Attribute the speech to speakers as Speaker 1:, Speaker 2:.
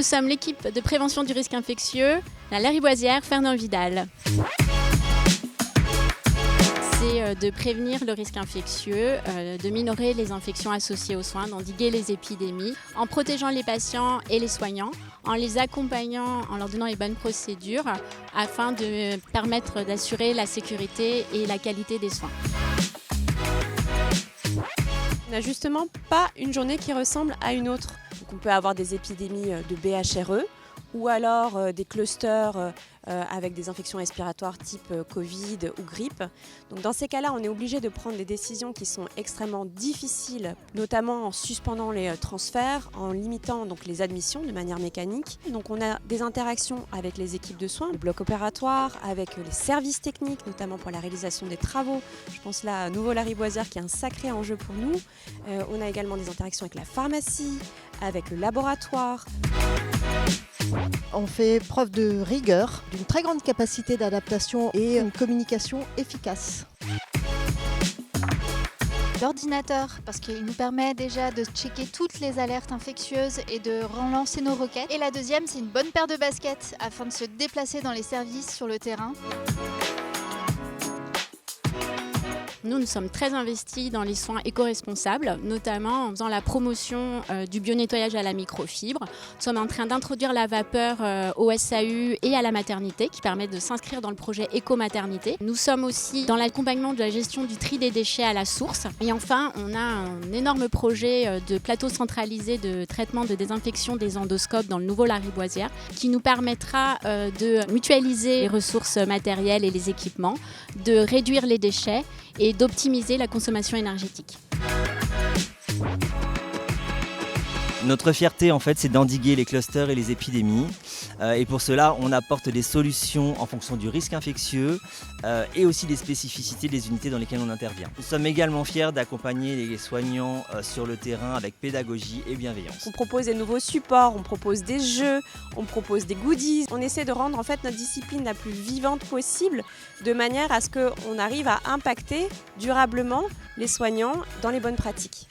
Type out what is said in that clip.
Speaker 1: nous sommes l'équipe de prévention du risque infectieux, la Lariboisière Fernand Vidal. C'est de prévenir le risque infectieux, de minorer les infections associées aux soins, d'endiguer les épidémies, en protégeant les patients et les soignants, en les accompagnant, en leur donnant les bonnes procédures, afin de permettre d'assurer la sécurité et la qualité des soins.
Speaker 2: On n'a justement pas une journée qui ressemble à une autre. Donc on peut avoir des épidémies de BHRE ou alors des clusters avec des infections respiratoires type Covid ou grippe. Donc dans ces cas-là, on est obligé de prendre des décisions qui sont extrêmement difficiles, notamment en suspendant les transferts, en limitant donc les admissions de manière mécanique. Donc on a des interactions avec les équipes de soins, le bloc opératoire, avec les services techniques, notamment pour la réalisation des travaux. Je pense là à Nouveau Lariboisière qui est un sacré enjeu pour nous. On a également des interactions avec la pharmacie, avec le laboratoire.
Speaker 3: On fait preuve de rigueur, d'une très grande capacité d'adaptation et une communication efficace.
Speaker 4: L'ordinateur, parce qu'il nous permet déjà de checker toutes les alertes infectieuses et de relancer nos requêtes. Et la deuxième, c'est une bonne paire de baskets afin de se déplacer dans les services sur le terrain.
Speaker 1: Nous sommes très investis dans les soins éco-responsables, notamment en faisant la promotion du bio-nettoyage à la microfibre. Nous sommes en train d'introduire la vapeur au SAU et à la maternité, qui permettent de s'inscrire dans le projet éco-maternité. Nous sommes aussi dans l'accompagnement de la gestion du tri des déchets à la source. Et enfin, on a un énorme projet de plateau centralisé de traitement de désinfection des endoscopes dans le Nouveau Lariboisière, qui nous permettra de mutualiser les ressources matérielles et les équipements, de réduire les déchets et d'optimiser la consommation énergétique.
Speaker 5: Notre fierté, en fait, c'est d'endiguer les clusters et les épidémies. Et pour cela, on apporte des solutions en fonction du risque infectieux et aussi des spécificités des unités dans lesquelles on intervient. Nous sommes également fiers d'accompagner les soignants sur le terrain avec pédagogie et bienveillance.
Speaker 2: On propose des nouveaux supports, on propose des jeux, on propose des goodies. On essaie de rendre en fait notre discipline la plus vivante possible, de manière à ce qu'on arrive à impacter durablement les soignants dans les bonnes pratiques.